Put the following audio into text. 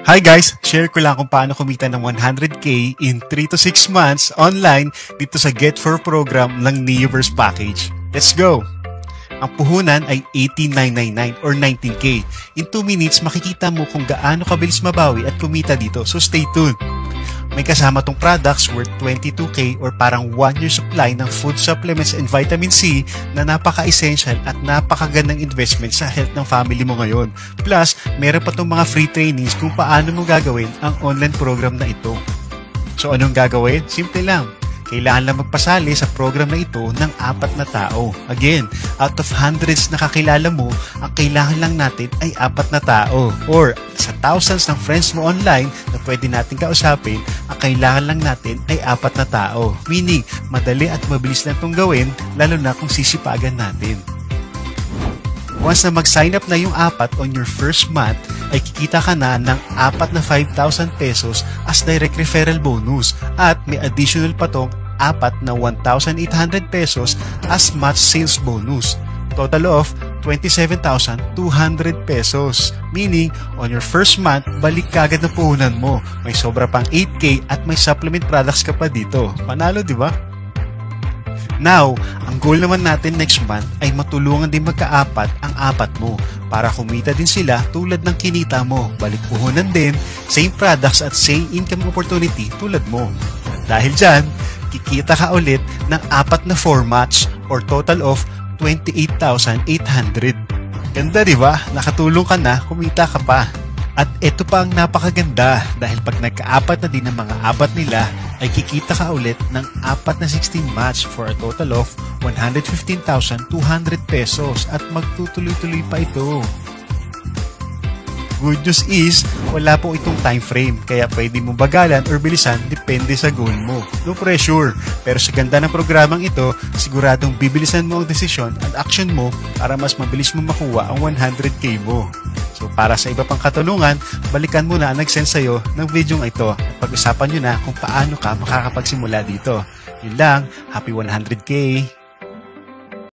Hi guys! Share ko lang kung paano kumita ng 100k in 3 to 6 months online dito sa Get4 program ng Neoverse Package. Let's go! Ang puhunan ay 18,999 or 19k. In 2 minutes, makikita mo kung gaano kabilis mabawi at kumita dito. So stay tuned! May kasama tong products worth 22k or parang 1 year supply ng food supplements and vitamin C na napaka-essential at napakagandang investment sa health ng family mo ngayon. Plus, meron pa tong mga free trainings kung paano mo gagawin ang online program na ito. So anong gagawin? Simple lang. Kailangan lang magpasali sa program na ito ng 4 na tao. Again, out of hundreds na kakilala mo, ang kailangan lang natin ay 4 na tao. Or sa thousands ng friends mo online na pwede natin kausapin, ang kailangan lang natin ay 4 na tao. Meaning, madali at mabilis lang itong gawin, lalo na kung sisipagan natin. Once na mag-sign up na yung 4 on your first month, ay kikita ka na ng 4 na 5,000 pesos as direct referral bonus at may additional pa tong 4 na 1,800 pesos as match sales bonus. Total of 27,200 pesos. Meaning, on your first month, balik kagad na puhunan mo. May sobra pang 8k at may supplement products ka pa dito. Panalo, di ba? Now, ang goal naman natin next month ay matulungan din magka-4 ang 4 mo para kumita din sila tulad ng kinita mo. Balik puhunan din, same products at same income opportunity tulad mo. Dahil dyan, kikita ka ulit ng 4 na formats or total of 28,800. Ganda, di ba? Nakatulong ka na, kumita ka pa. At ito pa ang napakaganda dahil pag nagka-4 na din ang mga apat nila ay kikita ka ulit ng 4 na 16 match for a total of 115,200 pesos at magtutuloy-tuloy pa ito. Good news is, wala po itong time frame kaya pwede mo bagalan or bilisan depende sa goal mo. No pressure, pero sa ganda ng programang ito, siguradong bibilisan mo ang desisyon at action mo para mas mabilis mo makuha ang 100k mo. So para sa iba pang katanungan, balikan mo na ang nag-send sa'yo ng video ito at pag-usapan nyo na kung paano ka makakapagsimula dito. Yun lang, happy 100k!